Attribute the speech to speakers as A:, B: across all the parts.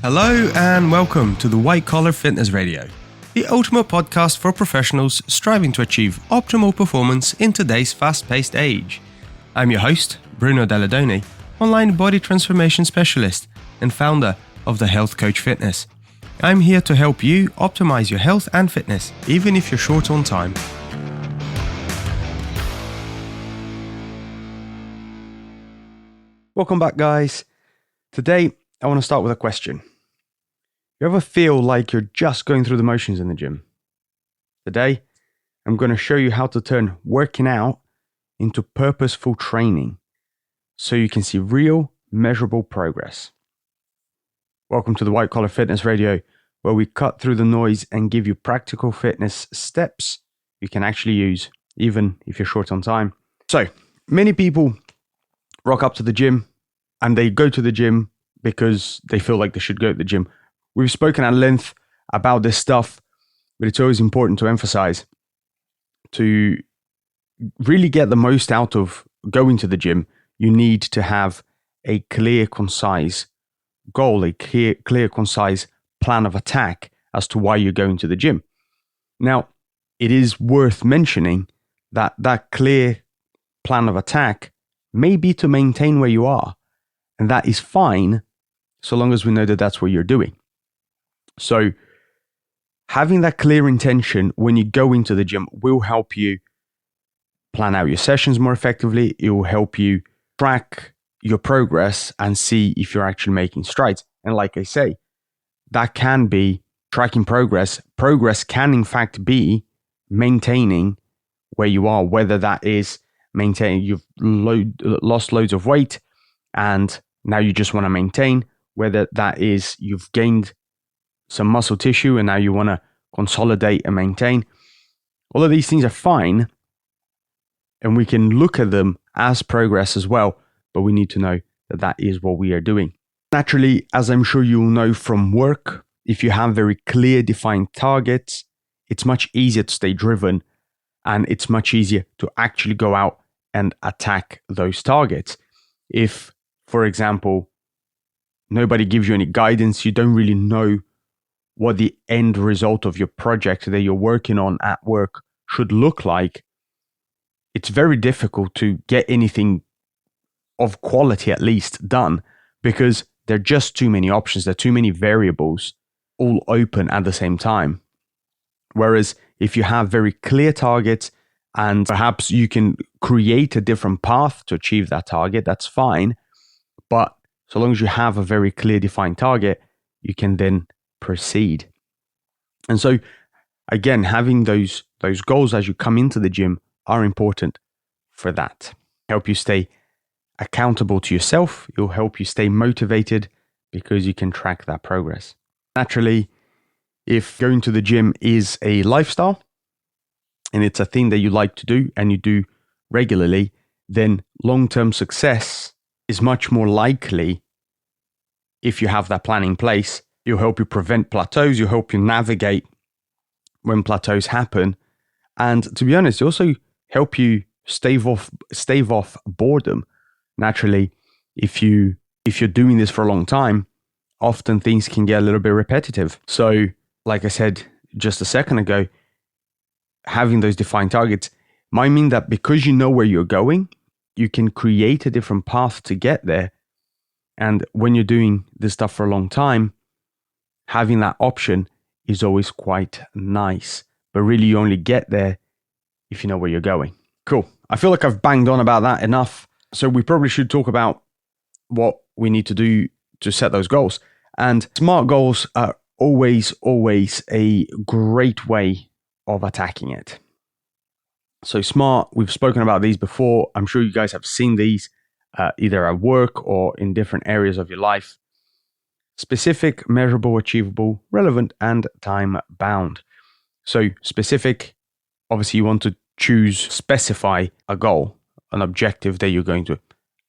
A: Hello and welcome to the White Collar Fitness Radio, the ultimate podcast for professionals striving to achieve optimal performance in today's fast-paced age. I'm your host, Bruno Dalladoni, online body transformation specialist and founder of the Health Coach Fitness. I'm here to help you optimize your health and fitness, even if you're short on time. Welcome back, guys. Today, I want to start with a question. You ever feel like you're just going through the motions in the gym? Today, I'm going to show you how to turn working out into purposeful training so you can see real, measurable progress. Welcome to the White Collar Fitness Radio, where we cut through the noise and give you practical fitness steps you can actually use, even if you're short on time. So, many people rock up to the gym and they go to the gym because they feel like they should go to the gym. We've spoken at length about this stuff, but it's always important to emphasize to really get the most out of going to the gym. You need to have a clear, concise goal, a clear, concise plan of attack as to why you're going to the gym. Now, it is worth mentioning that that clear plan of attack may be to maintain where you are, and that is fine so long as we know that that's what you're doing. So having that clear intention when you go into the gym will help you plan out your sessions more effectively. It will help you track your progress and see if you're actually making strides. And like I say, that can be tracking progress. Progress can in fact be maintaining where you are, whether that is maintaining, you've lost loads of weight and now you just want to maintain, whether that is you've gained some muscle tissue and now you want to consolidate and maintain. All of these things are fine and we can look at them as progress as well, but we need to know that that is what we are doing. Naturally, as I'm sure you'll know from work, if you have very clear defined targets, it's much easier to stay driven and it's much easier to actually go out and attack those targets. If, for example, nobody gives you any guidance, you don't really know what the end result of your project that you're working on at work should look like, it's very difficult to get anything of quality at least done because there are just too many options. There are too many variables all open at the same time. Whereas if you have very clear targets and perhaps you can create a different path to achieve that target, that's fine. But so long as you have a very clear defined target, you can then proceed. And so again, having those goals as you come into the gym are important for that. Help you stay accountable to yourself. It'll help you stay motivated because you can track that progress. Naturally, if going to the gym is a lifestyle and it's a thing that you like to do and you do regularly, then long-term success is much more likely if you have that plan in place. It'll help you prevent plateaus. It'll help you navigate when plateaus happen. And to be honest, it'll also help you stave off boredom. Naturally, if you're doing this for a long time, often things can get a little bit repetitive. So, like I said just a second ago, having those defined targets might mean that because you know where you're going, you can create a different path to get there. And when you're doing this stuff for a long time, having that option is always quite nice. But really, you only get there if you know where you're going. Cool. I feel like I've banged on about that enough. So we probably should talk about what we need to do to set those goals. And SMART goals are always a great way of attacking it. So SMART, we've spoken about these before. I'm sure you guys have seen these either at work or in different areas of your life. Specific, measurable, achievable, relevant, and time-bound. So specific, obviously you want to specify a goal, an objective that you're going to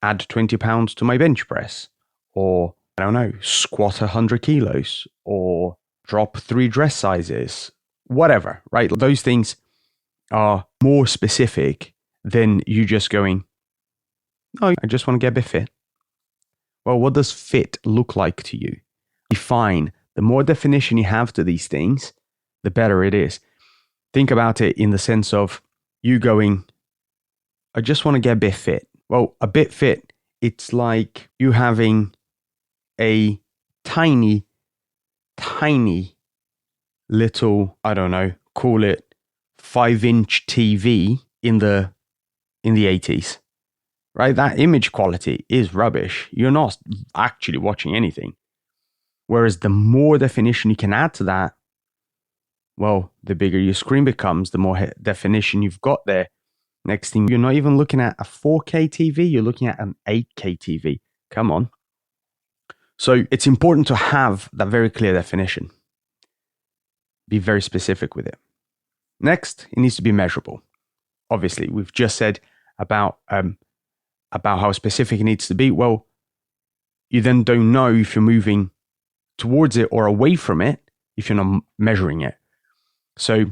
A: add 20 pounds to my bench press, or I don't know, squat 100 kilos, or drop 3 dress sizes, whatever, right? Those things are more specific than you just going, oh, I just want to get a bit fit. Well, what does fit look like to you? define, the more definition you have to these things, the better it is. Think about it in the sense of you going, I just want to get a bit fit. Well, a bit fit, it's like you having a tiny little, I don't know, call it 5-inch TV in the 80s, right? That image quality is rubbish. You're not actually watching anything. Whereas the more definition you can add to that, well, the bigger your screen becomes, the more definition you've got there. Next thing, you're not even looking at a 4K TV, you're looking at an 8K TV. Come on. So it's important to have that very clear definition. Be very specific with it. Next, it needs to be measurable. Obviously, we've just said about how specific it needs to be. Well, you then don't know if you're moving towards it or away from it if you're not measuring it. So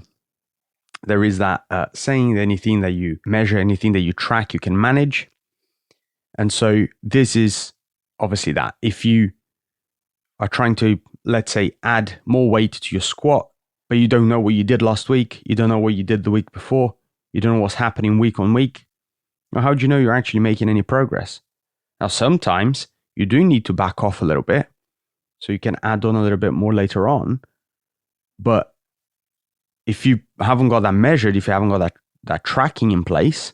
A: there is that saying that anything that you measure, anything that you track, you can manage. And so this is obviously that. If you are trying to, let's say, add more weight to your squat, but you don't know what you did last week, you don't know what you did the week before, you don't know what's happening week on week, well, how do you know you're actually making any progress? Now, sometimes you do need to back off a little bit, so you can add on a little bit more later on. But if you haven't got that measured, if you haven't got that tracking in place,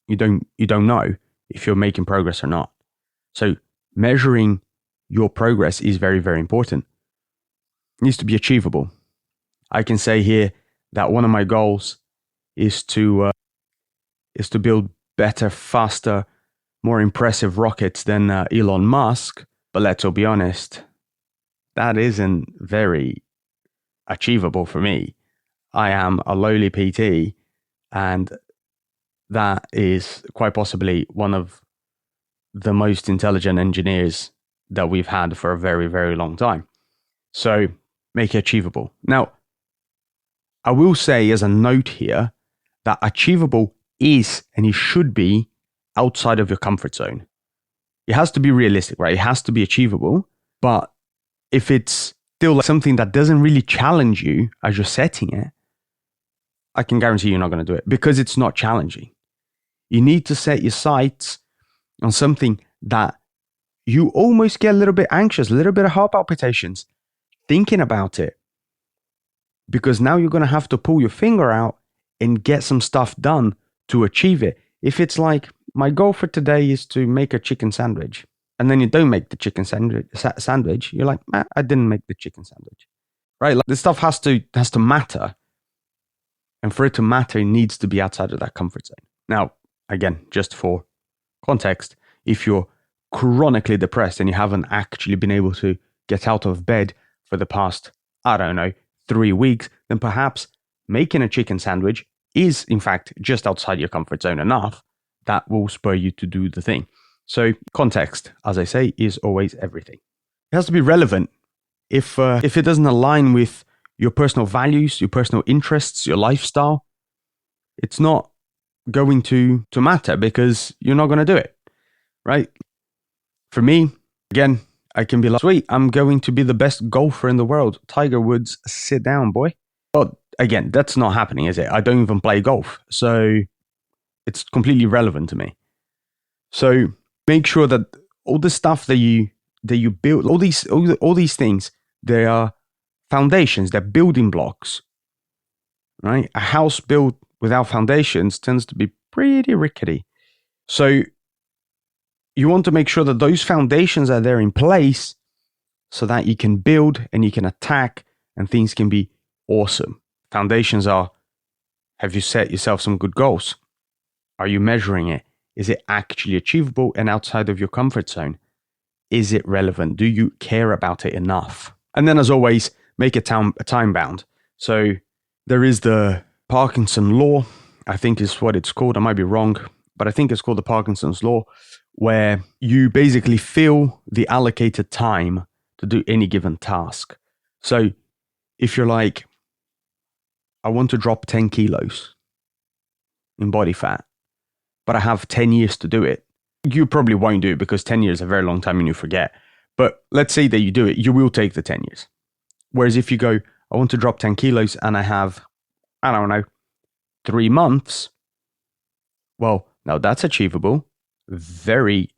A: you don't know if you're making progress or not. So measuring your progress is very, very important. It needs to be achievable. I can say here that one of my goals is to build better, faster, more impressive rockets than Elon Musk. But let's all be honest, that isn't very achievable for me. I am a lowly PT, and that is quite possibly one of the most intelligent engineers that we've had for a very, very long time. So make it achievable. Now, I will say as a note here that achievable is and it should be outside of your comfort zone. It has to be realistic, right? It has to be achievable. But if it's still something that doesn't really challenge you as you're setting it, I can guarantee you're not going to do it because it's not challenging. You need to set your sights on something that you almost get a little bit anxious, a little bit of heart palpitations thinking about it. Because now you're going to have to pull your finger out and get some stuff done to achieve it. If it's like, my goal for today is to make a chicken sandwich, and then you don't make the chicken sandwich, you're like, I didn't make the chicken sandwich, right? Like, this stuff has to matter. And for it to matter, it needs to be outside of that comfort zone. Now, again, just for context, if you're chronically depressed and you haven't actually been able to get out of bed for the past, 3 weeks, then perhaps making a chicken sandwich is, in fact, just outside your comfort zone enough that will spur you to do the thing. So context, as I say, is always everything. It has to be relevant. If it doesn't align with your personal values, your personal interests, your lifestyle, it's not going to matter because you're not going to do it, right? For me, again, I can be like, sweet, I'm going to be the best golfer in the world. Tiger Woods, sit down, boy. But again, that's not happening, is it? I don't even play golf. So it's completely irrelevant to me. So make sure that all the stuff that you build, all these things, they are foundations, they're building blocks, right? A house built without foundations tends to be pretty rickety. So you want to make sure that those foundations are there in place so that you can build and you can attack and things can be awesome. Foundations are, have you set yourself some good goals? Are you measuring it? Is it actually achievable and outside of your comfort zone? Is it relevant? Do you care about it enough? And then as always, make it time bound. So there is the Parkinson law, I think is what it's called. I might be wrong, but I think it's called the Parkinson's law, where you basically fill the allocated time to do any given task. So if you're like, I want to drop 10 kilos in body fat, but I have 10 years to do it, you probably won't do it because 10 years is a very long time and you forget. But let's say that you do it, you will take the 10 years. Whereas if you go, I want to drop 10 kilos and I have, I don't know, 3 months, well, now that's achievable, very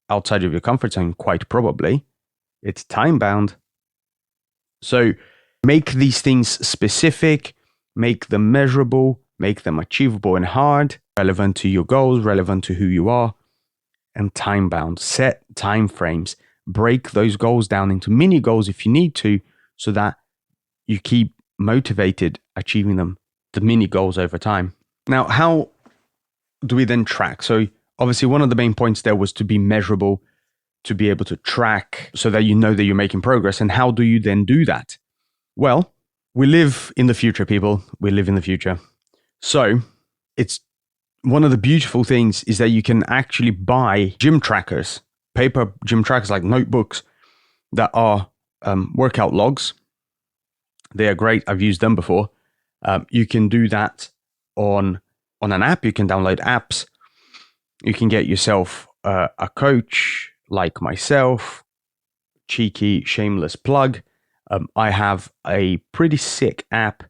A: outside of your comfort zone, quite probably. It's time bound. So make these things specific, make them measurable, make them achievable and hard, relevant to your goals, relevant to who you are, and time bound. Set time frames. Break those goals down into mini goals if you need to, so that you keep motivated achieving them, the mini goals over time. Now, how do we then track? So obviously one of the main points there was to be measurable, to be able to track so that you know that you're making progress. And how do you then do that? Well, we live in the future, people. We live in the future. So it's one of the beautiful things is that you can actually buy gym trackers, paper gym trackers like notebooks that are workout logs. They are great. I've used them before. You can do that on an app. You can download apps. You can get yourself a coach like myself. Cheeky, shameless plug. I have a pretty sick app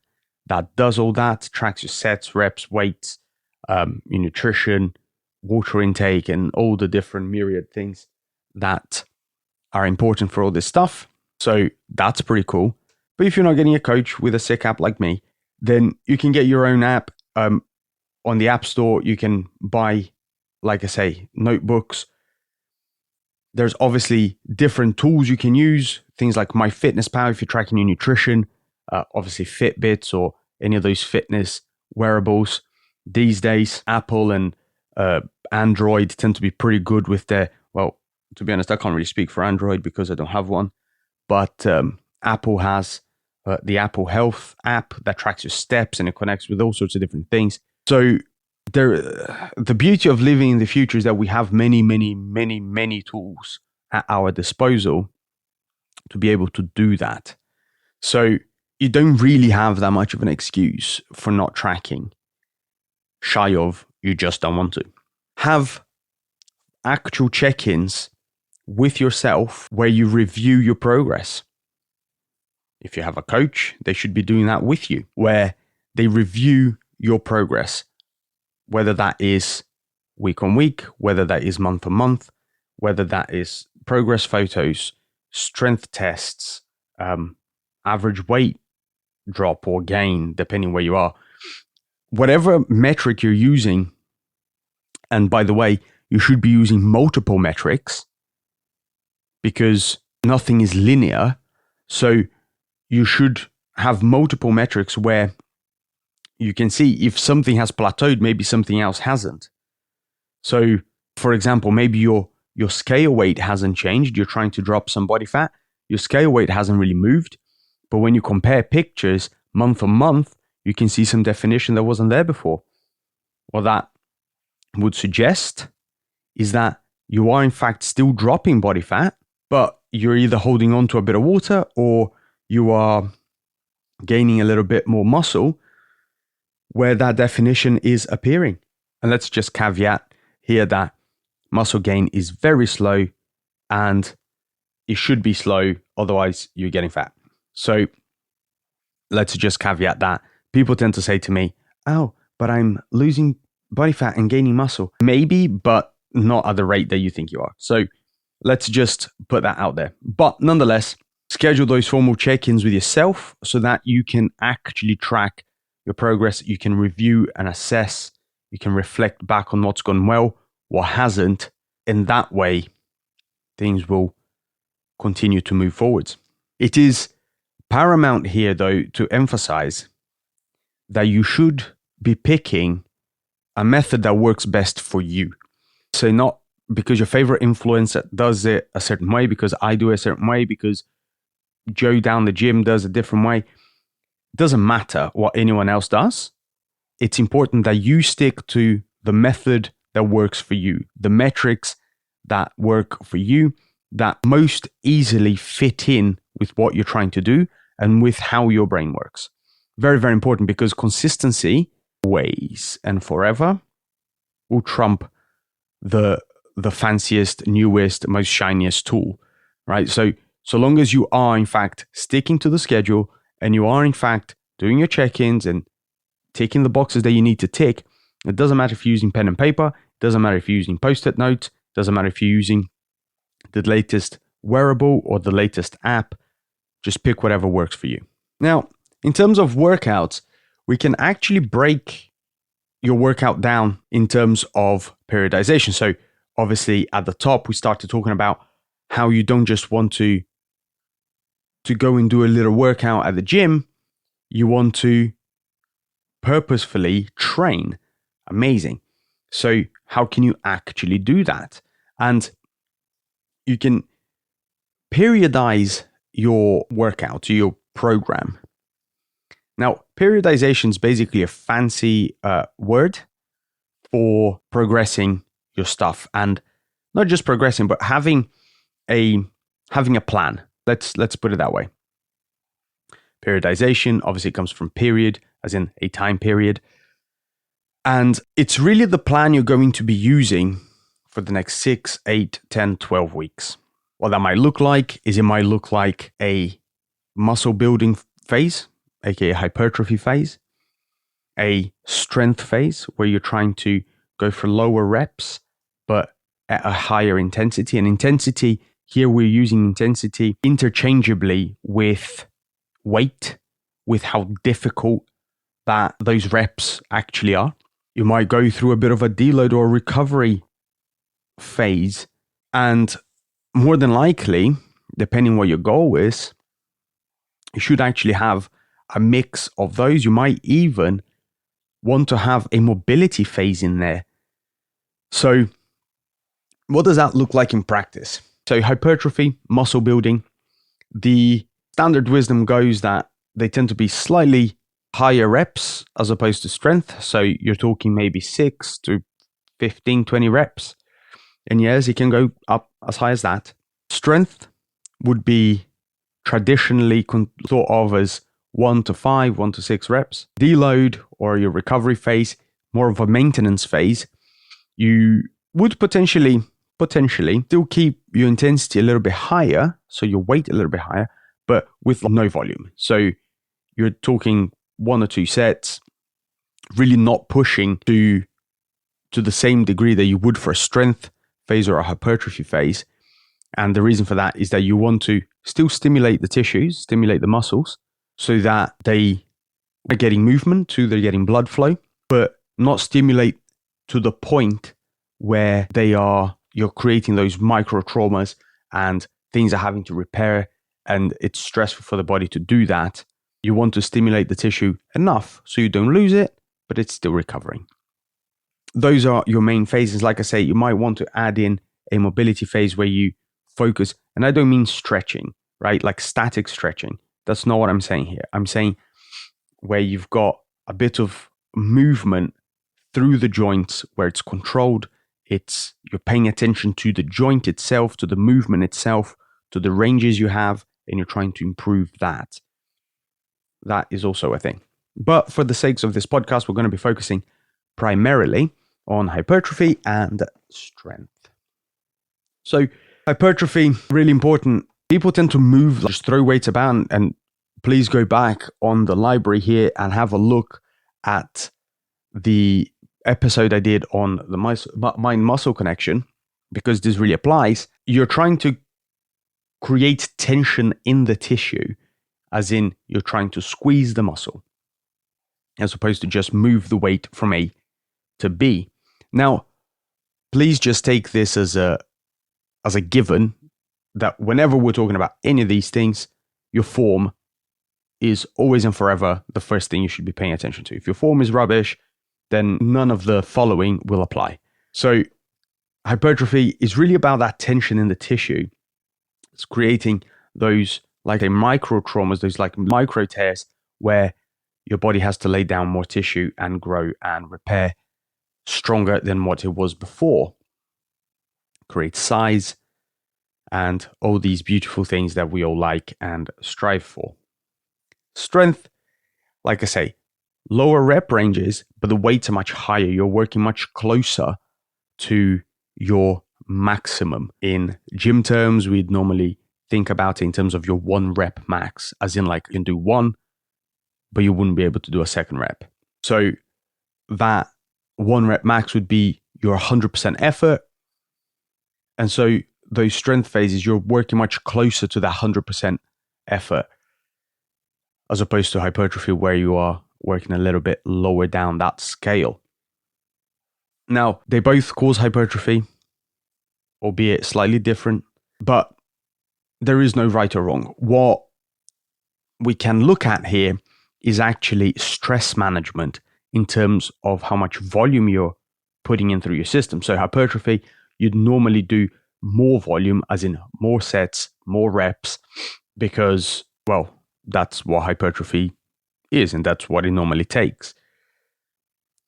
A: that does all that, tracks your sets, reps, weights, your nutrition, water intake, and all the different myriad things that are important for all this stuff. So that's pretty cool. But if you're not getting a coach with a sick app like me, then you can get your own app on the App Store. You can buy, like I say, notebooks. There's obviously different tools you can use, things like MyFitnessPal if you're tracking your nutrition, obviously Fitbits or any of those fitness wearables. These days, Apple and Android tend to be pretty good with their, well, to be honest, I can't really speak for Android because I don't have one, but Apple has the Apple Health app that tracks your steps and it connects with all sorts of different things. So the beauty of living in the future is that we have many tools at our disposal to be able to do that. So you don't really have that much of an excuse for not tracking, shy of you just don't want to. Have actual check-ins with yourself where you review your progress. If you have a coach, they should be doing that with you, where they review your progress, whether that is week on week, whether that is month on month, whether that is progress photos, strength tests, average weight drop or gain, depending where you are. Whatever metric you're using, and by the way, you should be using multiple metrics because nothing is linear. So you should have multiple metrics where you can see if something has plateaued, maybe something else hasn't. So, for example, maybe your scale weight hasn't changed. You're trying to drop some body fat. Your scale weight hasn't really moved. But when you compare pictures month on month, you can see some definition that wasn't there before. What that would suggest is that you are in fact still dropping body fat, but you're either holding on to a bit of water or you are gaining a little bit more muscle where that definition is appearing. And let's just caveat here that muscle gain is very slow and it should be slow, otherwise you're getting fat. So let's just caveat that. People tend to say to me, oh, but I'm losing body fat and gaining muscle. Maybe, but not at the rate that you think you are. So let's just put that out there. But nonetheless, schedule those formal check-ins with yourself so that you can actually track your progress. You can review and assess. You can reflect back on what's gone well, what hasn't. In that way, things will continue to move forwards. It is paramount here, though, to emphasize that you should be picking a method that works best for you. So not because your favorite influencer does it a certain way, because I do it a certain way, because Joe down the gym does a different way. It doesn't matter what anyone else does. It's important that you stick to the method that works for you, the metrics that work for you, that most easily fit in with what you're trying to do and with how your brain works. Very, very important, because consistency always and forever will trump the fanciest, newest, most shiniest tool. right? So long as you are in fact sticking to the schedule and you are in fact doing your check-ins and ticking the boxes that you need to tick, it doesn't matter if you're using pen and paper, it doesn't matter if you're using post-it notes, it doesn't matter if you're using the latest wearable or the latest app, just pick whatever works for you. Now, in terms of workouts, we can actually break your workout down in terms of periodization. So obviously at the top, we started talking about how you don't just want to go and do a little workout at the gym. You want to purposefully train. Amazing. So how can you actually do that? And you can periodize your workout, your program. Now, periodization is basically a fancy word for progressing your stuff, and not just progressing, but having a plan. Let's put it that way. Periodization obviously comes from period, as in a time period, and it's really the plan you're going to be using for the next 6, 8, 10, 12 weeks. What that might look like is it might look like a muscle building phase, aka hypertrophy phase, a strength phase where you're trying to go for lower reps, but at a higher intensity. And intensity, here we're using intensity interchangeably with weight, with how difficult that those reps actually are. You might go through a bit of a deload or recovery phase, and more than likely, depending what your goal is, you should actually have a mix of those. You might even want to have a mobility phase in there. So what does that look like in practice? So hypertrophy, muscle building, the standard wisdom goes that they tend to be slightly higher reps as opposed to strength. So you're talking maybe 6 to 15, 20 reps. And yes, it can go up as high as that. Strength would be traditionally thought of as 1 to 5, 1 to 6 reps. Deload, or your recovery phase, more of a maintenance phase, you would potentially still keep your intensity a little bit higher, so your weight a little bit higher, but with no volume. So you're talking 1 or 2 sets, really not pushing to the same degree that you would for a strength phase or a hypertrophy phase. And the reason for that is that you want to still stimulate the tissues, stimulate the muscles, so that they are getting movement, they're getting blood flow, but not stimulate to the point where you're creating those micro traumas and things are having to repair, and it's stressful for the body to do that. You want to stimulate the tissue enough so you don't lose it, but it's still recovering. Those are your main phases. Like I say, you might want to add in a mobility phase where you focus, and I don't mean stretching, right? Like static stretching. That's not what I'm saying here. I'm saying where you've got a bit of movement through the joints where it's controlled. You're paying attention to the joint itself, to the movement itself, to the ranges you have, and you're trying to improve that. That is also a thing. But for the sakes of this podcast, we're going to be focusing primarily on hypertrophy and strength. So hypertrophy, really important. People tend to move, just throw weights about, and please go back on the library here and have a look at the episode I did on the mind-muscle connection, because this really applies. You're trying to create tension in the tissue, as in you're trying to squeeze the muscle, as opposed to just move the weight from A to B. Now, please just take this as a given that whenever we're talking about any of these things, your form is always and forever the first thing you should be paying attention to. If your form is rubbish, then none of the following will apply. So hypertrophy is really about that tension in the tissue. It's creating those like a micro traumas, those like micro tears where your body has to lay down more tissue and grow and repair stronger than what it was before. Create size and all these beautiful things that we all like and strive for. Strength, like I say, lower rep ranges, but the weights are much higher. You're working much closer to your maximum. In gym terms, we'd normally think about it in terms of your 1 rep max, as in like you can do 1, but you wouldn't be able to do a second rep. So that 1 rep max would be your 100% effort. And so those strength phases, you're working much closer to that 100% effort, as opposed to hypertrophy where you are working a little bit lower down that scale. Now, they both cause hypertrophy, albeit slightly different, but there is no right or wrong. What we can look at here is actually stress management in terms of how much volume you're putting in through your system. So hypertrophy, you'd normally do more volume, as in more sets, more reps, because, well, that's what hypertrophy is, and that's what it normally takes.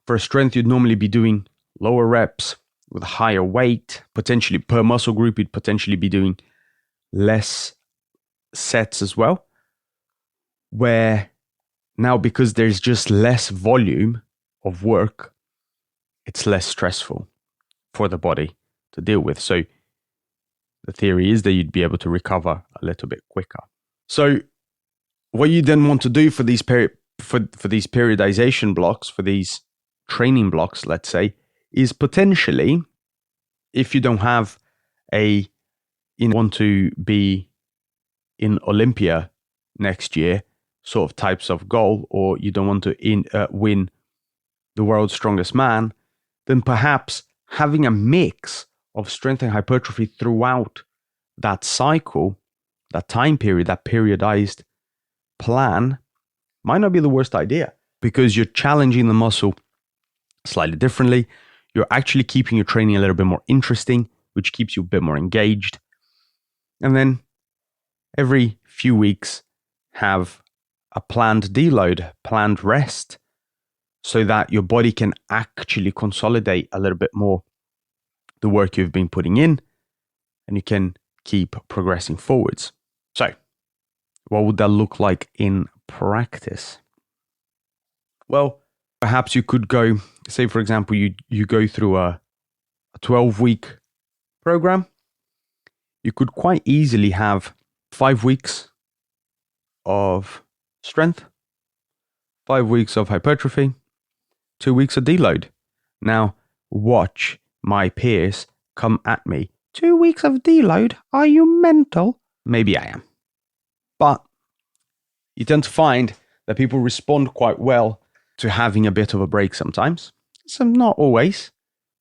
A: For strength, you'd normally be doing lower reps with higher weight. Potentially per muscle group, you'd potentially be doing less sets as well. Where now, because there's just less volume of work, it's less stressful for the body to deal with. So the theory is that you'd be able to recover a little bit quicker. So what you then want to do for these for these periodization blocks, for these training blocks, let's say, is potentially, if you don't have want to be in Olympia next year sort of types of goal, or you don't want to win the world's strongest man, then perhaps having a mix of strength and hypertrophy throughout that cycle, that time period, that periodized plan might not be the worst idea, because you're challenging the muscle slightly differently. You're actually keeping your training a little bit more interesting, which keeps you a bit more engaged. And then every few weeks, have a planned deload, planned rest, so that your body can actually consolidate a little bit more the work you've been putting in, and you can keep progressing forwards. So, what would that look like in practice? Well, perhaps you could go, say for example, you go through a 12-week program. You could quite easily have 5 weeks of strength, 5 weeks of hypertrophy, 2 weeks of deload. Now, watch my peers come at me. 2 weeks of deload? Are you mental? Maybe I am. But you tend to find that people respond quite well to having a bit of a break sometimes. Some, not always,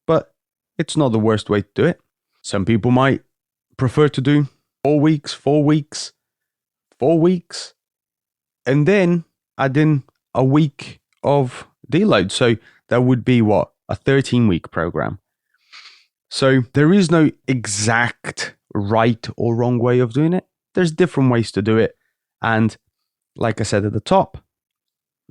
A: but it's not the worst way to do it. Some people might prefer to do 4 weeks, 4 weeks, 4 weeks, and then add in a week of deload. So that would be what? A 13-week program. So there is no exact right or wrong way of doing it. There's different ways to do it. And like I said at the top,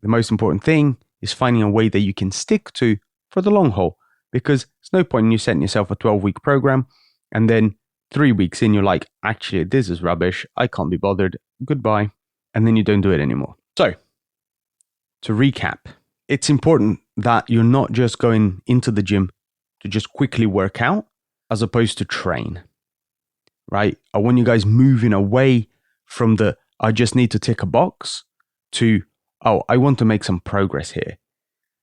A: the most important thing is finding a way that you can stick to for the long haul. Because there's no point in you setting yourself a 12-week program and then 3 weeks in, you're like, actually, this is rubbish. I can't be bothered. Goodbye. And then you don't do it anymore. So, to recap, it's important that you're not just going into the gym to just quickly work out as opposed to train, right? I want you guys moving away from the, I just need to tick a box, to, oh, I want to make some progress here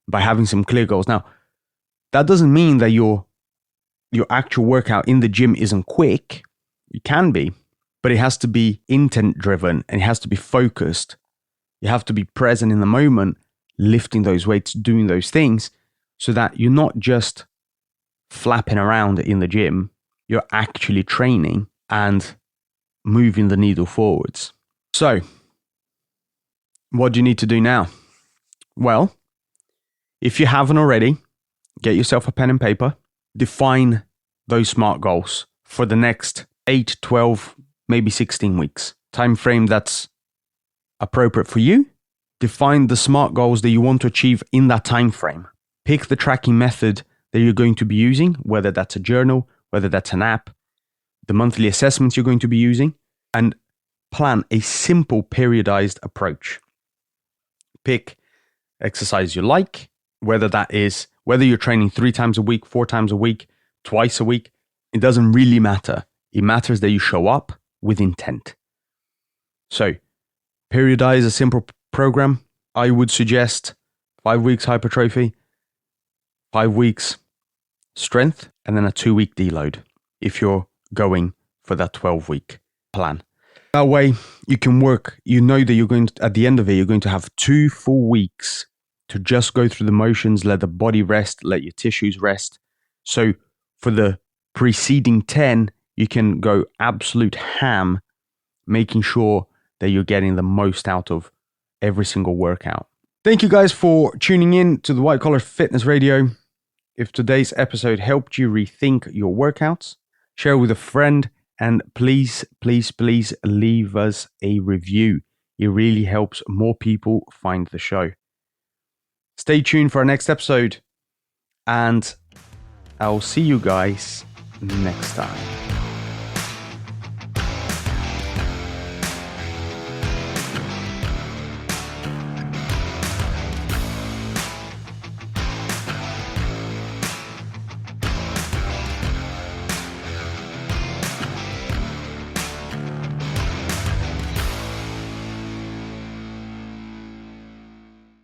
A: by having some clear goals. Now, that doesn't mean that your actual workout in the gym isn't quick. It can be, but it has to be intent driven and it has to be focused. You have to be present in the moment, lifting those weights, doing those things, so that you're not just flapping around in the gym. You're actually training and moving the needle forwards. So, what do you need to do now? Well, if you haven't already, get yourself a pen and paper. Define those SMART goals for the next 8, 12, maybe 16 weeks. Time frame that's appropriate for you. Define the SMART goals that you want to achieve in that time frame. Pick the tracking method that you're going to be using, whether that's a journal, whether that's an app, the monthly assessments you're going to be using, and plan a simple periodized approach. Pick exercise you like, whether you're training 3 times a week, 4 times a week, twice a week. It doesn't really matter. It matters that you show up with intent. So, periodize a simple program. I would suggest 5 weeks hypertrophy, 5 weeks strength, and then a 2-week deload if you're going for that 12-week plan. That way you can work, you know that you're going to, at the end of it, you're going to have 2 full weeks to just go through the motions, let the body rest, let your tissues rest. So for the preceding 10, you can go absolute ham, making sure that you're getting the most out of every single workout. Thank you guys for tuning in to the White Collar Fitness Radio. If today's episode helped you rethink your workouts, share with a friend, and please, please, please leave us a review. It really helps more people find the show. Stay tuned for our next episode, and I'll see you guys next time.